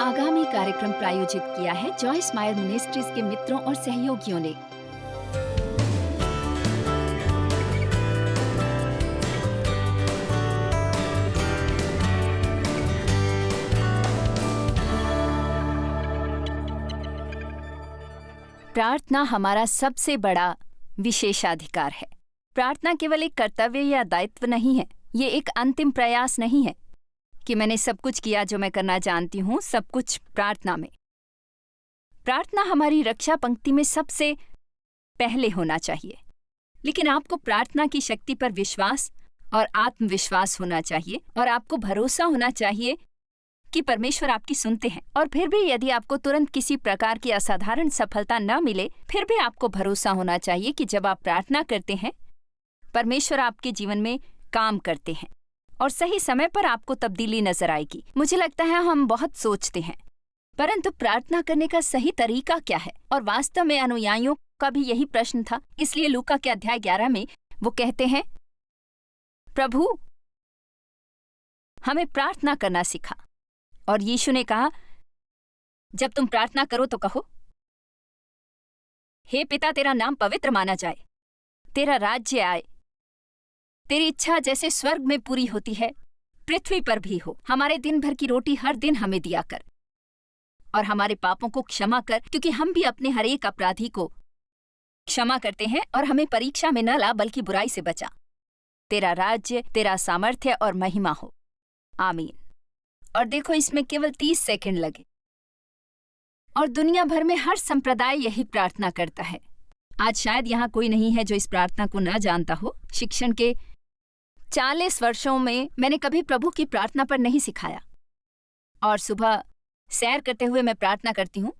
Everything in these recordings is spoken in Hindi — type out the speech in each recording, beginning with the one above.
आगामी कार्यक्रम प्रायोजित किया है जॉयस मायर मिनिस्ट्रीज के मित्रों और सहयोगियों ने। प्रार्थना हमारा सबसे बड़ा विशेषाधिकार है। प्रार्थना केवल एक कर्तव्य या दायित्व नहीं है। ये एक अंतिम प्रयास नहीं है कि मैंने सब कुछ किया जो मैं करना जानती हूँ, सब कुछ प्रार्थना में। प्रार्थना हमारी रक्षा पंक्ति में सबसे पहले होना चाहिए। लेकिन आपको प्रार्थना की शक्ति पर विश्वास और आत्मविश्वास होना चाहिए और आपको भरोसा होना चाहिए कि परमेश्वर आपकी सुनते हैं। और फिर भी यदि आपको तुरंत किसी प्रकार की असाधारण सफलता न मिले, फिर भी आपको भरोसा होना चाहिए कि जब आप प्रार्थना करते हैं, परमेश्वर आपके जीवन में काम करते हैं और सही समय पर आपको तब्दीली नजर आएगी। मुझे लगता है हम बहुत सोचते हैं, परंतु प्रार्थना करने का सही तरीका क्या है? और वास्तव में अनुयायियों का भी यही प्रश्न था। इसलिए लूका के अध्याय 11 में वो कहते हैं, प्रभु हमें प्रार्थना करना सिखा। और यीशु ने कहा, जब तुम प्रार्थना करो तो कहो, हे पिता, तेरा नाम पवित्र माना जाए, तेरा राज्य आए, तेरी इच्छा जैसे स्वर्ग में पूरी होती है पृथ्वी पर भी हो। हमारे दिन भर की रोटी हर दिन हमें दिया कर और हमारे पापों को क्षमा कर, क्योंकि हम भी अपने हर एक अपराधी को क्षमा करते हैं। और हमें परीक्षा में न ला, बल्कि बुराई से बचा। तेरा राज्य, तेरा सामर्थ्य और महिमा हो। आमीन। और देखो, इसमें केवल 30 सेकंड लगे और दुनिया भर में हर संप्रदाय यही प्रार्थना करता है। आज शायद यहाँ कोई नहीं है जो इस प्रार्थना को न जानता हो। शिक्षण के 40 वर्षों में मैंने कभी प्रभु की प्रार्थना पर नहीं सिखाया। और सुबह सैर करते हुए मैं प्रार्थना करती हूँ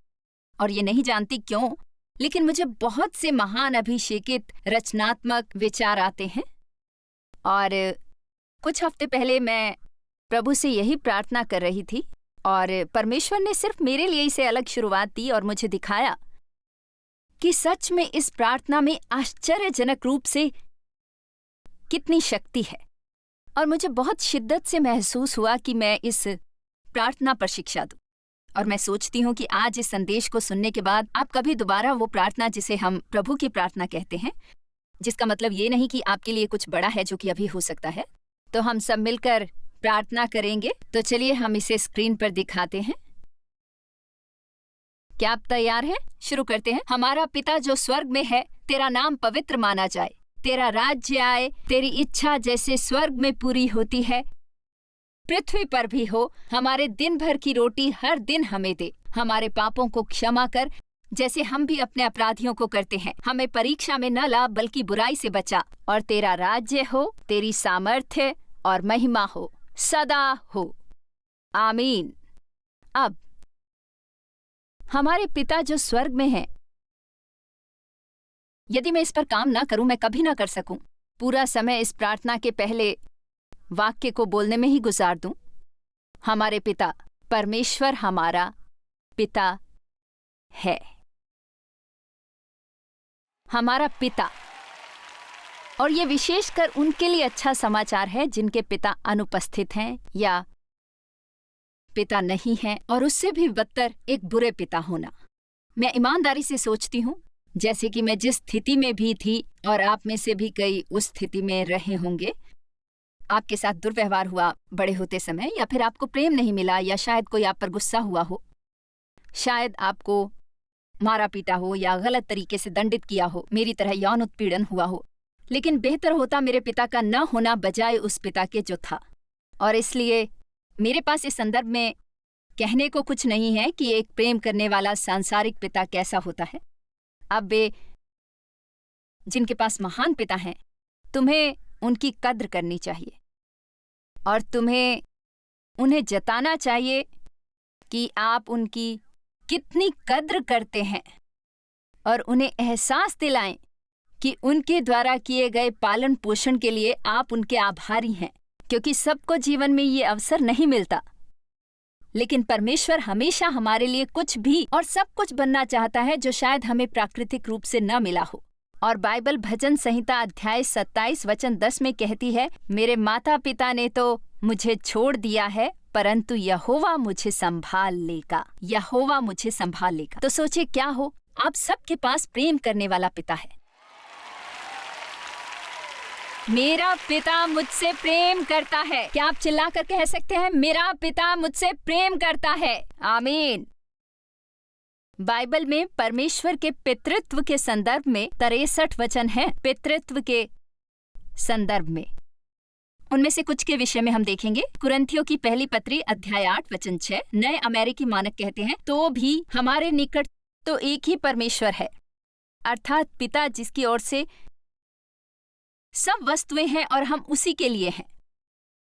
और ये नहीं जानती क्यों, लेकिन मुझे बहुत से महान अभिषेकित रचनात्मक विचार आते हैं। और कुछ हफ्ते पहले मैं प्रभु से यही प्रार्थना कर रही थी और परमेश्वर ने सिर्फ मेरे लिए इसे अलग शुरुआत दी और मुझे दिखाया कि सच में इस प्रार्थना में आश्चर्यजनक रूप से कितनी शक्ति है। और मुझे बहुत शिद्दत से महसूस हुआ कि मैं इस प्रार्थना पर शिक्षा दूं। और मैं सोचती हूँ कि आज इस संदेश को सुनने के बाद आप कभी दोबारा वो प्रार्थना, जिसे हम प्रभु की प्रार्थना कहते हैं, जिसका मतलब ये नहीं कि आपके लिए कुछ बड़ा है जो कि अभी हो सकता है, तो हम सब मिलकर प्रार्थना करेंगे। तो चलिए हम इसे स्क्रीन पर दिखाते हैं। क्या आप तैयार हैं? शुरू करते हैं। हमारा पिता जो स्वर्ग में है, तेरा नाम पवित्र माना जाए, तेरा राज्य आए, तेरी इच्छा जैसे स्वर्ग में पूरी होती है पृथ्वी पर भी हो। हमारे दिन भर की रोटी हर दिन हमें दे। हमारे पापों को क्षमा कर, जैसे हम भी अपने अपराधियों को करते हैं। हमें परीक्षा में न ला, बल्कि बुराई से बचा। और तेरा राज्य हो, तेरी सामर्थ्य और महिमा हो, सदा हो। आमीन। अब हमारे पिता जो स्वर्ग में हैं, यदि मैं इस पर काम ना करूं, मैं कभी ना कर सकूं। पूरा समय इस प्रार्थना के पहले वाक्य को बोलने में ही गुजार दूं। हमारे पिता, परमेश्वर हमारा पिता है। हमारा पिता। और ये विशेषकर उनके लिए अच्छा समाचार है जिनके पिता अनुपस्थित हैं या पिता नहीं हैं, और उससे भी बदतर एक बुरे पिता होना। मैं ईमानदारी से सोचती हूँ, जैसे कि मैं जिस स्थिति में भी थी और आप में से भी कई उस स्थिति में रहे होंगे। आपके साथ दुर्व्यवहार हुआ बड़े होते समय, या फिर आपको प्रेम नहीं मिला, या शायद कोई आप पर गुस्सा हुआ हो, शायद आपको मारा पीटा हो या गलत तरीके से दंडित किया हो, मेरी तरह यौन उत्पीड़न हुआ हो। लेकिन बेहतर होता मेरे पिता का न होना बजाय उस पिता के जो था। और इसलिए मेरे पास इस संदर्भ में कहने को कुछ नहीं है कि एक प्रेम करने वाला सांसारिक पिता कैसा होता है। अब वे जिनके पास महान पिता हैं, तुम्हें उनकी कद्र करनी चाहिए और तुम्हें उन्हें जताना चाहिए कि आप उनकी कितनी कद्र करते हैं, और उन्हें एहसास दिलाएं कि उनके द्वारा किए गए पालन पोषण के लिए आप उनके आभारी हैं, क्योंकि सबको जीवन में ये अवसर नहीं मिलता। लेकिन परमेश्वर हमेशा हमारे लिए कुछ भी और सब कुछ बनना चाहता है जो शायद हमें प्राकृतिक रूप से न मिला हो। और बाइबल भजन संहिता अध्याय 27 वचन 10 में कहती है, मेरे माता पिता ने तो मुझे छोड़ दिया है, परंतु यहोवा मुझे संभाल लेगा, यहोवा मुझे संभाल लेगा। तो सोचिए क्या हो, आप सबके पास प्रेम करने वाला पिता है। मेरा पिता मुझसे प्रेम करता है। क्या आप चिल्लाकर कह सकते हैं, मेरा पिता मुझसे प्रेम करता है? आमीन। बाइबल में परमेश्वर के पितृत्व के संदर्भ में 63 वचन हैं। पितृत्व के संदर्भ में उनमें से कुछ के विषय में हम देखेंगे। कुरिन्थियों की पहली पत्री अध्याय 8 वचन 6, नए अमेरिकी मानक कहते हैं, तो भी हमारे निकट तो एक ही परमेश्वर है, अर्थात पिता, जिसकी ओर से सब वस्तुएं हैं और हम उसी के लिए हैं।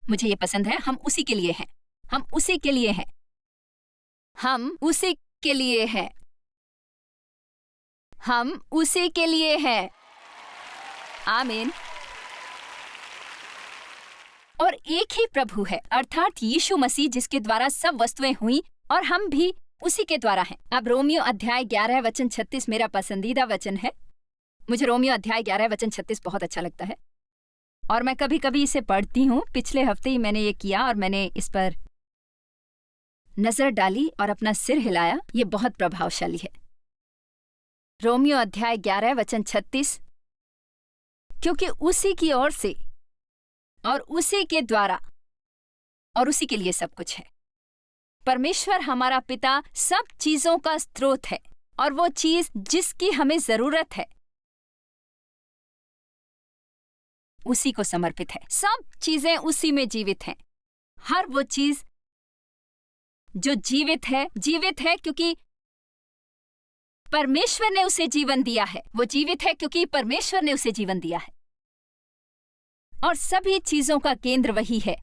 मुझे ये पसंद है, हम उसी के लिए हैं, हम उसी के लिए हैं, हम उसी के लिए हैं, हम उसी के लिए हैं। आमीन। और एक ही प्रभु है, अर्थात यीशु मसीह, जिसके द्वारा सब वस्तुएं हुई और हम भी उसी के द्वारा हैं। अब रोमियो अध्याय 11 वचन 36 मेरा पसंदीदा वचन है। मुझे रोमियो अध्याय 11 वचन 36 बहुत अच्छा लगता है और मैं कभी कभी इसे पढ़ती हूँ। पिछले हफ्ते ही मैंने ये किया और मैंने इस पर नजर डाली और अपना सिर हिलाया। ये बहुत प्रभावशाली है। रोमियो अध्याय 11 वचन 36, क्योंकि उसी की ओर से और उसी के द्वारा और उसी के लिए सब कुछ है। परमेश्वर हमारा पिता सब चीजों का स्रोत है और वो चीज जिसकी हमें जरूरत है उसी को समर्पित है। सब चीजें उसी में जीवित हैं। हर वो चीज जो जीवित है क्योंकि परमेश्वर ने उसे जीवन दिया है। वो जीवित है क्योंकि परमेश्वर ने उसे जीवन दिया है। और सभी चीजों का केंद्र वही है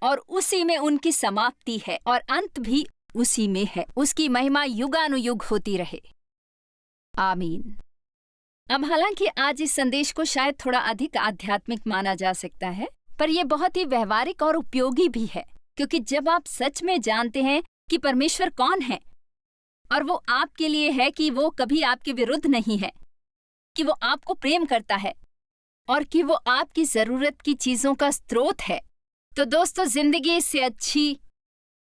और उसी में उनकी समाप्ति है और अंत भी उसी में है। उसकी महिमा युगानुयुग होती रहे। आमीन। अब हालांकि आज इस संदेश को शायद थोड़ा अधिक आध्यात्मिक माना जा सकता है, पर यह बहुत ही व्यवहारिक और उपयोगी भी है, क्योंकि जब आप सच में जानते हैं कि परमेश्वर कौन है और वो आपके लिए है, कि वो कभी आपके विरुद्ध नहीं है, कि वो आपको प्रेम करता है और कि वो आपकी जरूरत की चीजों का स्रोत है, तो दोस्तों जिंदगी इससे अच्छी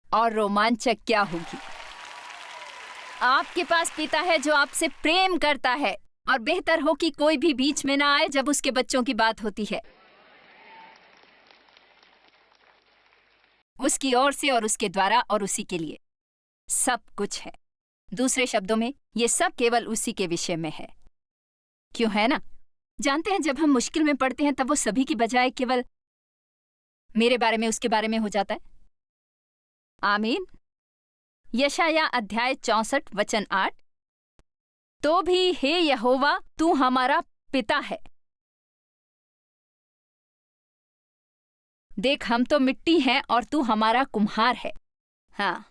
और रोमांचक क्या होगी। आपके पास पिता है जो आपसे प्रेम करता है और बेहतर हो कि कोई भी बीच में ना आए जब उसके बच्चों की बात होती है। उसकी ओर से और उसके द्वारा और उसी के लिए सब कुछ है। दूसरे शब्दों में ये सब केवल उसी के विषय में है। क्यों है ना? जानते हैं, जब हम मुश्किल में पड़ते हैं तब वो सभी की बजाय केवल मेरे बारे में, उसके बारे में हो जाता है। आमीन। यशाया अध्याय 64 वचन 8, तो भी हे यहोवा तू हमारा पिता है। देख, हम तो मिट्टी हैं और तू हमारा कुम्हार है। हाँ,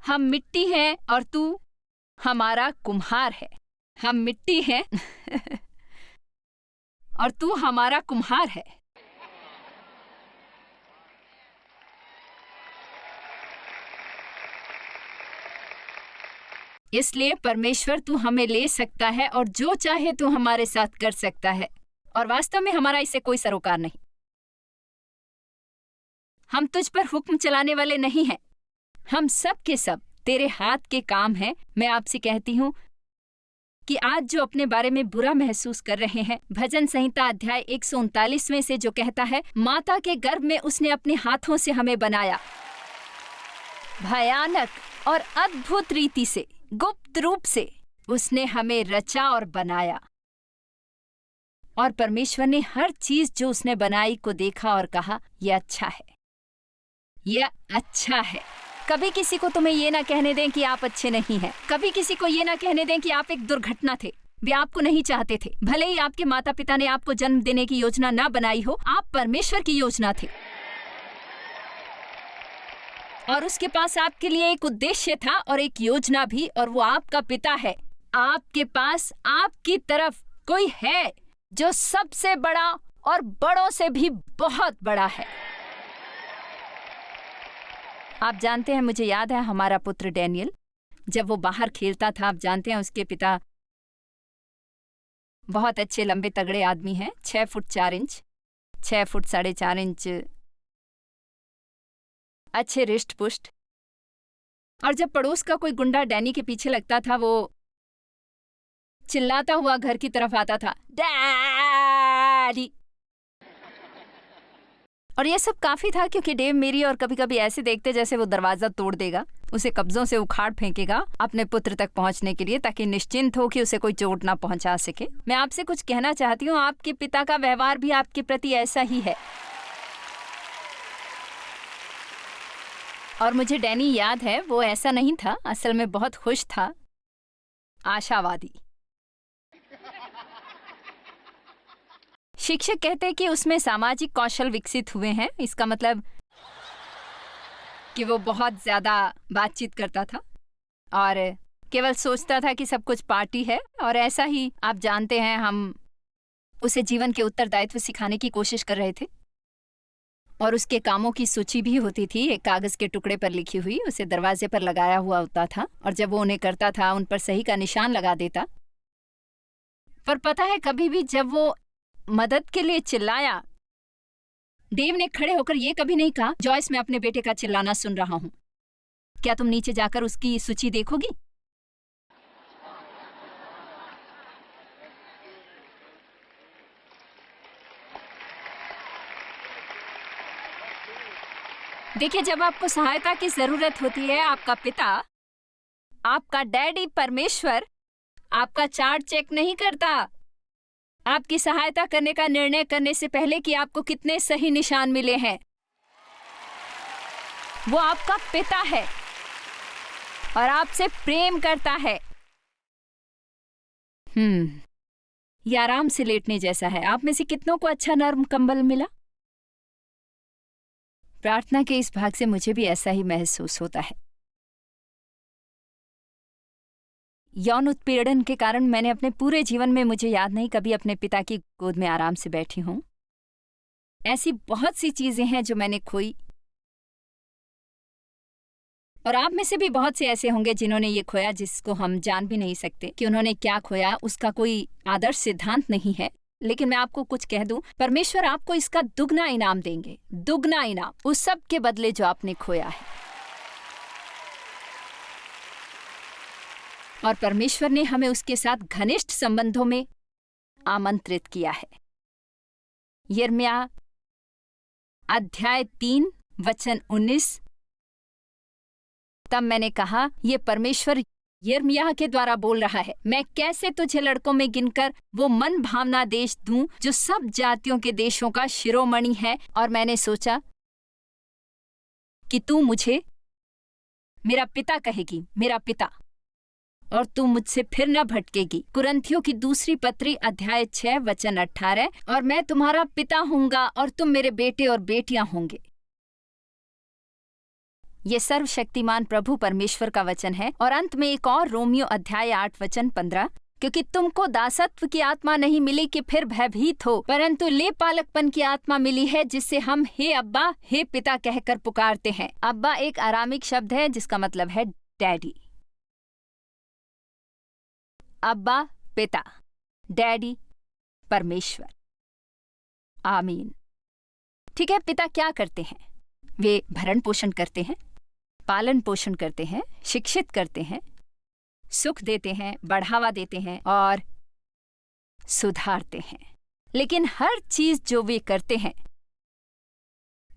हम मिट्टी हैं और तू हमारा कुम्हार है। हम मिट्टी हैं और तू हमारा कुम्हार है। इसलिए परमेश्वर तू हमें ले सकता है और जो चाहे तू हमारे साथ कर सकता है, और वास्तव में हमारा इससे कोई सरोकार नहीं। हम तुझ पर हुक्म चलाने वाले नहीं हैं। हम सब के सब तेरे हाथ के काम हैं। मैं आपसे कहती हूं कि आज जो अपने बारे में बुरा महसूस कर रहे हैं, भजन संहिता अध्याय 139 में से जो कहता है, माता के गर्भ में उसने अपने हाथों से हमें बनाया, भयानक और अद्भुत रीति से, गुप्त रूप से उसने हमें रचा और बनाया। और परमेश्वर ने हर चीज जो उसने बनाई को देखा और कहा, यह अच्छा है, यह अच्छा है। कभी किसी को तुम्हें ये ना कहने दें कि आप अच्छे नहीं हैं। कभी किसी को ये ना कहने दें कि आप एक दुर्घटना थे, वे आपको नहीं चाहते थे। भले ही आपके माता पिता ने आपको जन्म देने की योजना ना बनाई हो, आप परमेश्वर की योजना थे और उसके पास आपके लिए एक उद्देश्य था और एक योजना भी, और वो आपका पिता है। आपके पास आपकी तरफ कोई है जो सबसे बड़ा और बड़ों से भी बहुत बड़ा है। आप जानते हैं, मुझे याद है हमारा पुत्र डैनियल जब वो बाहर खेलता था, आप जानते हैं उसके पिता बहुत अच्छे लंबे तगड़े आदमी हैं, 6 फुट 4 इंच, 6 फुट 4.5 इंच अच्छे रिष्ट पुष्ट। और जब पड़ोस का कोई गुंडा डैनी के पीछे लगता था, वो चिल्लाता हुआ घर की तरफ आता था, डैडी। और ये सब काफी था क्योंकि डेव मेरी और कभी कभी ऐसे देखते जैसे वो दरवाजा तोड़ देगा, उसे कब्जों से उखाड़ फेंकेगा अपने पुत्र तक पहुंचने के लिए, ताकि निश्चिंत हो कि उसे कोई चोट ना पहुंचा सके। मैं आपसे कुछ कहना चाहती हूँ, आपके पिता का व्यवहार भी आपके प्रति ऐसा ही है। और मुझे डैनी याद है, वो ऐसा नहीं था, असल में बहुत खुश था, आशावादी। शिक्षक कहते हैं कि उसमें सामाजिक कौशल विकसित हुए हैं। इसका मतलब कि वो बहुत ज्यादा बातचीत करता था और केवल सोचता था कि सब कुछ पार्टी है। और ऐसा ही आप जानते हैं, हम उसे जीवन के उत्तरदायित्व सिखाने की कोशिश कर रहे थे और उसके कामों की सूची भी होती थी, एक कागज के टुकड़े पर लिखी हुई, उसे दरवाजे पर लगाया हुआ होता था और जब वो उन्हें करता था उन पर सही का निशान लगा देता। पर पता है, कभी भी जब वो मदद के लिए चिल्लाया, डेव ने खड़े होकर यह कभी नहीं कहा, जॉयस मैं अपने बेटे का चिल्लाना सुन रहा हूं, क्या तुम नीचे जाकर उसकी सूची देखोगी? देखिए, जब आपको सहायता की जरूरत होती है, आपका पिता, आपका डैडी परमेश्वर आपका चार्ट चेक नहीं करता आपकी सहायता करने का निर्णय करने से पहले कि आपको कितने सही निशान मिले हैं। वो आपका पिता है और आपसे प्रेम करता है। ये आराम से लेटने जैसा है। आप में से कितनों को अच्छा नर्म कंबल मिला? प्रार्थना के इस भाग से मुझे भी ऐसा ही महसूस होता है। यौन उत्पीड़न के कारण मैंने अपने पूरे जीवन में, मुझे याद नहीं, कभी अपने पिता की गोद में आराम से बैठी हूं। ऐसी बहुत सी चीजें हैं जो मैंने खोई और आप में से भी बहुत से ऐसे होंगे जिन्होंने ये खोया जिसको हम जान भी नहीं सकते कि उन्होंने क्या खोया। उसका कोई आदर्श सिद्धांत नहीं है, लेकिन मैं आपको कुछ कह दूं, परमेश्वर आपको इसका दुगना इनाम देंगे, दुगना इनाम उस सब के बदले जो आपने खोया है। और परमेश्वर ने हमें उसके साथ घनिष्ठ संबंधों में आमंत्रित किया है। यिर्मयाह अध्याय 3 वचन 19। तब मैंने कहा, यह परमेश्वर यिर्मयाह के द्वारा बोल रहा है, मैं कैसे तुझे लड़कों में गिनकर वो मन भावना देश दूं जो सब जातियों के देशों का शिरोमणि है। और मैंने सोचा कि तू मुझे मेरा पिता कहेगी, मेरा पिता, और तू मुझसे फिर न भटकेगी। कुरिन्थियों की दूसरी पत्री अध्याय 6 वचन 18। और मैं तुम्हारा पिता हूंगा और तुम मेरे बेटे और बेटियां होंगे। ये सर्वशक्तिमान प्रभु परमेश्वर का वचन है। और अंत में एक और, रोमियो अध्याय 8 वचन 15, क्योंकि तुमको दासत्व की आत्मा नहीं मिली कि फिर भयभीत हो, परंतु लेपालकपन की आत्मा मिली है, जिससे हम हे अब्बा, हे पिता कहकर पुकारते हैं। अब्बा एक आरामिक शब्द है जिसका मतलब है डैडी। अब्बा पिता, डैडी परमेश्वर। आमीन। ठीक है, पिता क्या करते हैं? वे भरण पोषण करते हैं, पालन पोषण करते हैं, शिक्षित करते हैं, सुख देते हैं, बढ़ावा देते हैं और सुधारते हैं। लेकिन हर चीज जो वे करते हैं,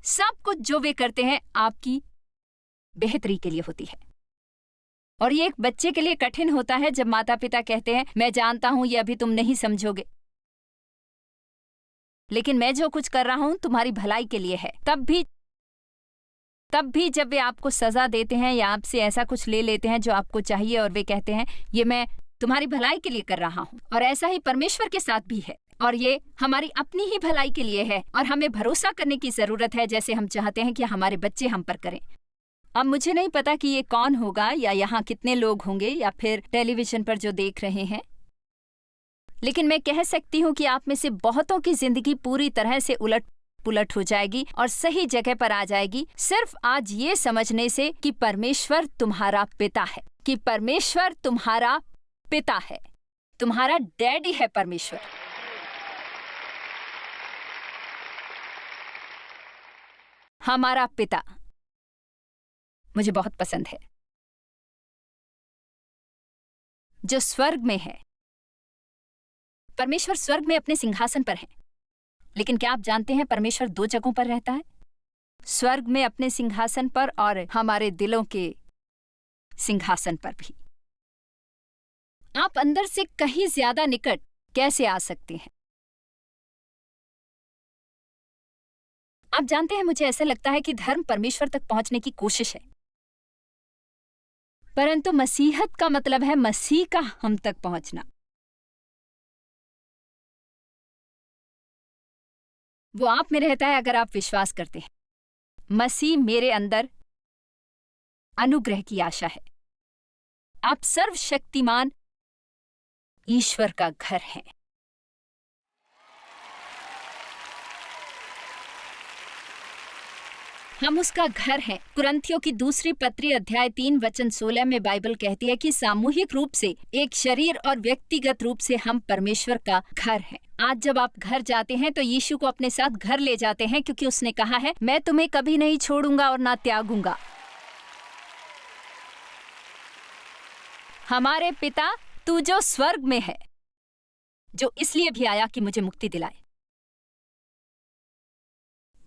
सब कुछ जो वे करते हैं, आपकी बेहतरी के लिए होती है। और ये एक बच्चे के लिए कठिन होता है जब माता पिता कहते हैं, मैं जानता हूं ये अभी तुम नहीं समझोगे, लेकिन मैं जो कुछ कर रहा हूं तुम्हारी भलाई के लिए है। तब भी जब वे आपको सजा देते हैं या आपसे ऐसा कुछ ले लेते हैं जो आपको चाहिए और वे कहते हैं, ये मैं तुम्हारी भलाई के लिए कर रहा हूं। और ऐसा ही परमेश्वर के साथ भी है और ये हमारी अपनी ही भलाई के लिए है। और हमें भरोसा करने की जरूरत है जैसे हम चाहते हैं कि हमारे बच्चे हम पर करें। अब मुझे नहीं पता कि ये कौन होगा या यहाँ कितने लोग होंगे या फिर टेलीविजन पर जो देख रहे हैं, लेकिन मैं कह सकती हूँ कि आप में से बहुतों की जिंदगी पूरी तरह से उलट पुलट हो जाएगी और सही जगह पर आ जाएगी, सिर्फ आज ये समझने से कि परमेश्वर तुम्हारा पिता है, कि परमेश्वर तुम्हारा पिता है, तुम्हारा डैडी है परमेश्वर। हमारा पिता। मुझे बहुत पसंद है, जो स्वर्ग में है। परमेश्वर स्वर्ग में अपने सिंहासन पर है, लेकिन क्या आप जानते हैं परमेश्वर 2 जगहों पर रहता है? स्वर्ग में अपने सिंहासन पर और हमारे दिलों के सिंहासन पर भी। आप अंदर से कहीं ज्यादा निकट कैसे आ सकते हैं? आप जानते हैं, मुझे ऐसा लगता है कि धर्म परमेश्वर तक पहुंचने की कोशिश है, परंतु मसीहत का मतलब है मसीह का हम तक पहुंचना। वो आप में रहता है अगर आप विश्वास करते हैं। मसीह मेरे अंदर अनुग्रह की आशा है। आप सर्वशक्तिमान ईश्वर का घर हैं। हम उसका घर हैं। कुरिन्थियों की दूसरी पत्री अध्याय 3 वचन 16 में बाइबल कहती है कि सामूहिक रूप से, एक शरीर और व्यक्तिगत रूप से हम परमेश्वर का घर हैं। आज जब आप घर जाते हैं तो यीशु को अपने साथ घर ले जाते हैं, क्योंकि उसने कहा है, मैं तुम्हें कभी नहीं छोड़ूंगा और ना त्यागूंगा। हमारे पिता, तू जो स्वर्ग में है, जो इसलिए भी आया कि मुझे मुक्ति दिलाए,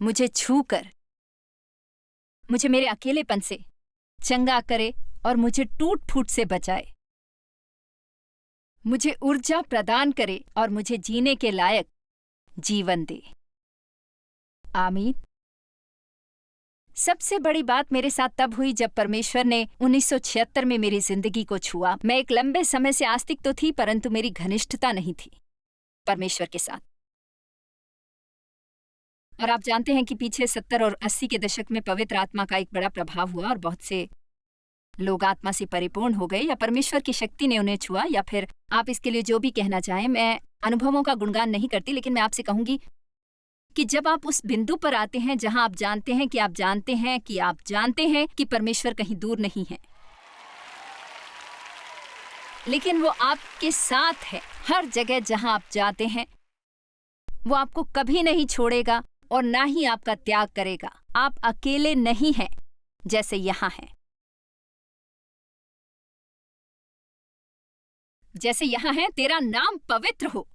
मुझे छूकर मुझे मेरे अकेलेपन से चंगा करे और मुझे टूट फूट से बचाए, मुझे ऊर्जा प्रदान करे और मुझे जीने के लायक जीवन दे। आमीन। सबसे बड़ी बात मेरे साथ तब हुई जब परमेश्वर ने 1976 में मेरी जिंदगी को छुआ। मैं एक लंबे समय से आस्तिक तो थी, परंतु मेरी घनिष्ठता नहीं थी परमेश्वर के साथ। और आप जानते हैं कि पीछे 70 और 80 के दशक में पवित्र आत्मा का एक बड़ा प्रभाव हुआ और बहुत से लोग आत्मा से परिपूर्ण हो गए, या परमेश्वर की शक्ति ने उन्हें छुआ, या फिर आप इसके लिए जो भी कहना चाहें। मैं अनुभवों का गुणगान नहीं करती, लेकिन मैं आपसे कहूंगी कि जब आप उस बिंदु पर आते हैं जहां आप जानते हैं कि आप जानते हैं कि आप जानते हैं कि परमेश्वर कहीं दूर नहीं है, लेकिन वो आपके साथ है हर जगह जहां आप जाते हैं। वो आपको कभी नहीं छोड़ेगा और ना ही आपका त्याग करेगा। आप अकेले नहीं हैं जैसे यहां हैं। जैसे यहां है, तेरा नाम पवित्र हो।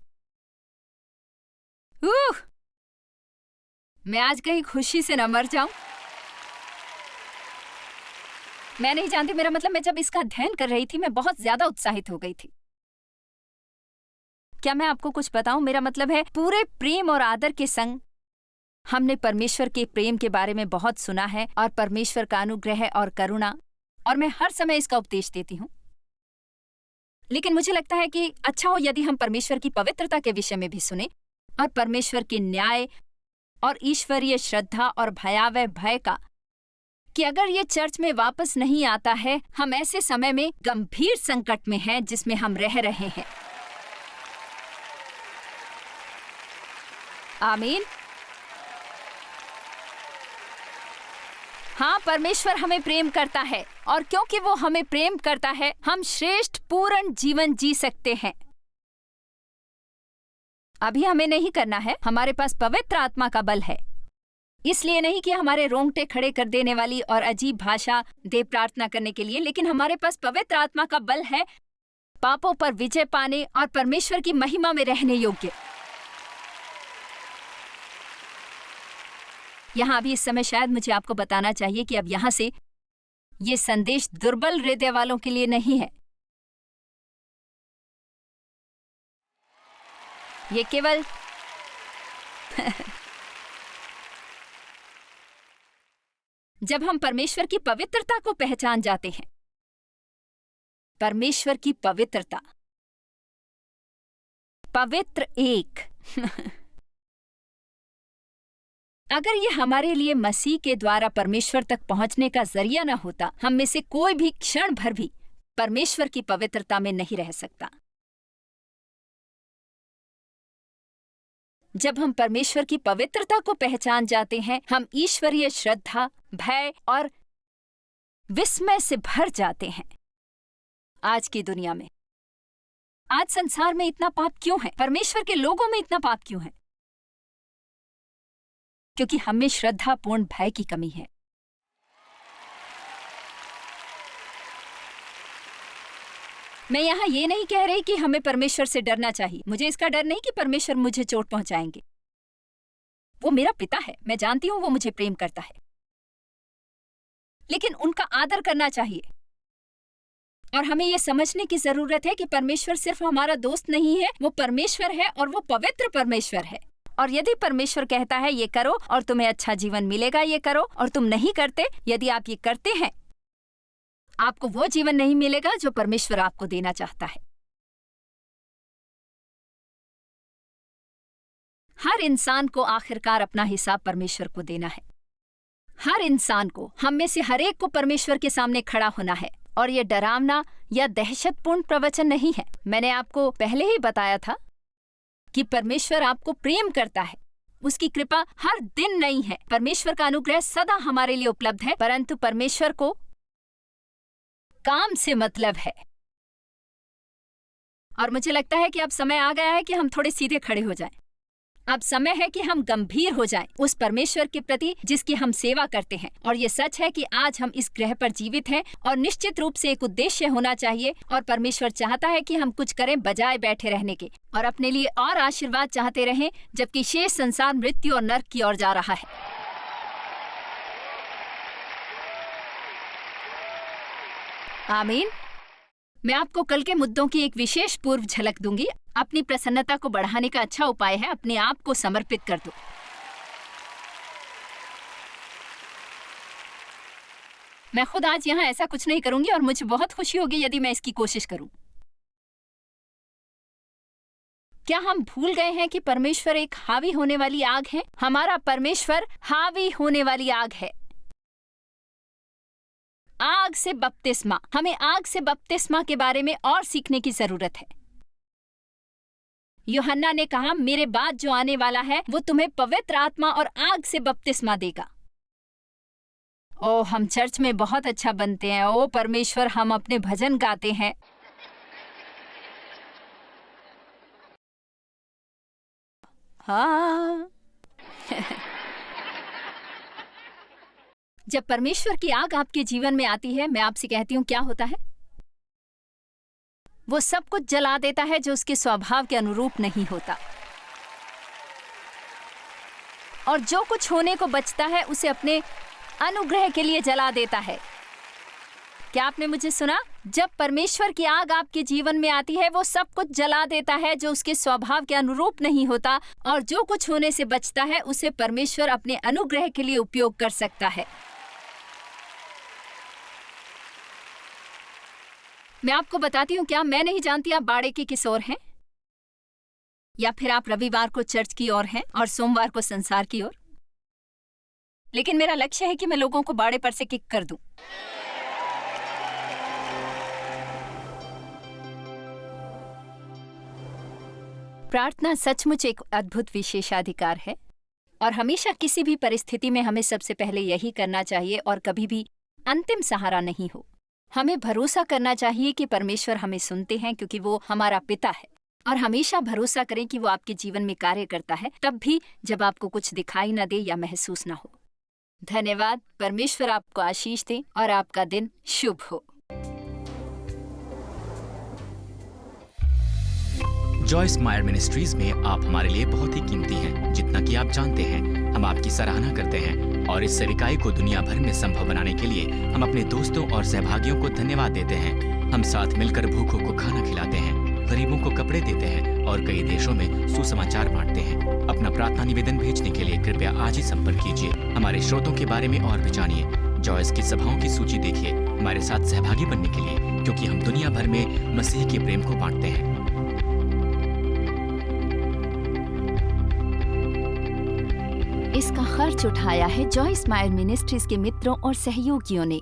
मैं आज कहीं खुशी से न मर जाऊं। मैं नहीं जानती, मेरा मतलब, मैं जब इसका अध्ययन कर रही थी मैं बहुत ज्यादा उत्साहित हो गई थी। क्या मैं आपको कुछ बताऊं? मेरा मतलब है, पूरे प्रेम और आदर के संग हमने परमेश्वर के प्रेम के बारे में बहुत सुना है और परमेश्वर का अनुग्रह और करुणा, और मैं हर समय इसका उपदेश देती हूं। लेकिन मुझे लगता है कि अच्छा हो यदि हम परमेश्वर की पवित्रता के विषय में भी सुने, और परमेश्वर के न्याय और ईश्वरीय श्रद्धा और भयावह भय का, कि अगर ये चर्च में वापस नहीं आता है, हम ऐसे समय में गंभीर संकट में हैं जिसमें हम रह रहे हैं। आमीन। हाँ, परमेश्वर हमें प्रेम करता है, और क्योंकि वो हमें प्रेम करता है, हम श्रेष्ठ पूर्ण जीवन जी सकते हैं। अभी हमें नहीं करना है, हमारे पास पवित्र आत्मा का बल है। इसलिए नहीं कि हमारे रोंगटे खड़े कर देने वाली और अजीब भाषा दे प्रार्थना करने के लिए, लेकिन हमारे पास पवित्र आत्मा का बल है पापों पर विजय पाने और परमेश्वर की महिमा में रहने योग्य। यहाँ अभी इस समय शायद मुझे आपको बताना चाहिए कि अब यहाँ से ये संदेश दुर्बल हृदय वालों के लिए नहीं है। ये केवल जब हम परमेश्वर की पवित्रता को पहचान जाते हैं, परमेश्वर की पवित्रता, पवित्र एक अगर ये हमारे लिए मसीह के द्वारा परमेश्वर तक पहुंचने का जरिया न होता, हम में से कोई भी क्षण भर भी परमेश्वर की पवित्रता में नहीं रह सकता। जब हम परमेश्वर की पवित्रता को पहचान जाते हैं, हम ईश्वरीय श्रद्धा, भय और विस्मय से भर जाते हैं। आज की दुनिया में, आज संसार में इतना पाप क्यों है? परमेश्वर के लोगों में इतना पाप क्यों है? क्योंकि हमें श्रद्धापूर्ण भय की कमी है। मैं यहाँ ये नहीं कह रही कि हमें परमेश्वर से डरना चाहिए। मुझे इसका डर नहीं कि परमेश्वर मुझे चोट पहुंचाएंगे। वो मेरा पिता है, मैं जानती हूँ वो मुझे प्रेम करता है, लेकिन उनका आदर करना चाहिए। और हमें ये समझने की जरूरत है कि परमेश्वर सिर्फ हमारा दोस्त नहीं है, वो परमेश्वर है और वो पवित्र परमेश्वर है। और यदि परमेश्वर कहता है ये करो और तुम्हें अच्छा जीवन मिलेगा, ये करो, और तुम नहीं करते, यदि आप ये करते हैं, आपको वो जीवन नहीं मिलेगा जो परमेश्वर आपको देना चाहता है। हर इंसान को आखिरकार अपना हिसाब परमेश्वर को देना है। हर इंसान को, हम में से हर एक को परमेश्वर के सामने खड़ा होना है। और यह डरावना या दहशतपूर्ण प्रवचन नहीं है। मैंने आपको पहले ही बताया था कि परमेश्वर आपको प्रेम करता है। उसकी कृपा हर दिन नई है। परमेश्वर का अनुग्रह सदा हमारे लिए उपलब्ध है, परंतु परमेश्वर को काम से मतलब है। और मुझे लगता है कि अब समय आ गया है कि हम थोड़े सीधे खड़े हो जाएं। अब समय है कि हम गंभीर हो जाएं उस परमेश्वर के प्रति जिसकी हम सेवा करते हैं। और ये सच है कि आज हम इस ग्रह पर जीवित हैं और निश्चित रूप से एक उद्देश्य होना चाहिए। और परमेश्वर चाहता है कि हम कुछ करें बजाय बैठे रहने के, और अपने लिए और आशीर्वाद चाहते रहें, जबकि शेष संसार मृत्यु और नर्क की ओर जा रहा है। आमीन। मैं आपको कल के मुद्दों की एक विशेष पूर्व झलक दूंगी। अपनी प्रसन्नता को बढ़ाने का अच्छा उपाय है अपने आप को समर्पित कर दो। मैं खुद आज यहाँ ऐसा कुछ नहीं करूंगी और मुझे बहुत खुशी होगी यदि मैं इसकी कोशिश करूं। क्या हम भूल गए हैं कि परमेश्वर एक हावी होने वाली आग है? हमारा परमेश्वर हावी होने वाली आग है। आग से बपतिस्मा। हमें आग से बपतिस्मा के बारे में और सीखने की जरूरत है। यूहन्ना ने कहा, मेरे बाद जो आने वाला है वो तुम्हें पवित्र आत्मा और आग से बपतिस्मा देगा। ओ, हम चर्च में बहुत अच्छा बनते हैं। ओ परमेश्वर, हम अपने भजन गाते हैं। हाँ जब परमेश्वर की आग आपके जीवन में आती है, मैं आपसे कहती हूँ क्या होता है? वो सब कुछ जला देता है जो उसके स्वभाव के अनुरूप नहीं होता, और जो कुछ होने को बचता है उसे अपने अनुग्रह के लिए जला देता है। क्या आपने मुझे सुना? जब परमेश्वर की आग आपके जीवन में आती है, वो सब कुछ जला देता है जो उसके स्वभाव के अनुरूप नहीं होता, और जो कुछ होने से बचता है उसे परमेश्वर अपने अनुग्रह के लिए उपयोग कर सकता है। मैं आपको बताती हूँ क्या, मैं नहीं जानती आप बाड़े के किस ओर हैं, या फिर आप रविवार को चर्च की ओर हैं और सोमवार को संसार की ओर, लेकिन मेरा लक्ष्य है कि मैं लोगों को बाड़े पर से किक कर दूं। प्रार्थना सचमुच एक अद्भुत विशेषाधिकार है, और हमेशा किसी भी परिस्थिति में हमें सबसे पहले यही करना चाहिए और कभी भी अंतिम सहारा नहीं हो। हमें भरोसा करना चाहिए कि परमेश्वर हमें सुनते हैं, क्योंकि वो हमारा पिता है। और हमेशा भरोसा करें कि वो आपके जीवन में कार्य करता है, तब भी जब आपको कुछ दिखाई न दे या महसूस न हो। धन्यवाद। परमेश्वर आपको आशीष दे और आपका दिन शुभ हो। जॉयस मायर मिनिस्ट्रीज में आप हमारे लिए बहुत ही कीमती हैं, जितना कि आप जानते हैं। हम आपकी सराहना करते हैं और इस सेविकाई को दुनिया भर में संभव बनाने के लिए हम अपने दोस्तों और सहभागियों को धन्यवाद देते हैं। हम साथ मिलकर भूखों को खाना खिलाते हैं, गरीबों को कपड़े देते हैं और कई देशों में सुसमाचार बांटते हैं। अपना प्रार्थना निवेदन भेजने के लिए कृपया आज ही संपर्क कीजिए। हमारे स्रोतों के बारे में और भी जानिए। जॉयस की सभाओं की सूची देखिए हमारे साथ सहभागी बनने के लिए, क्योंकि हम दुनिया भर में मसीह के प्रेम को बांटते हैं। इसका खर्च उठाया है जॉयस मायर मिनिस्ट्रीज के मित्रों और सहयोगियों ने।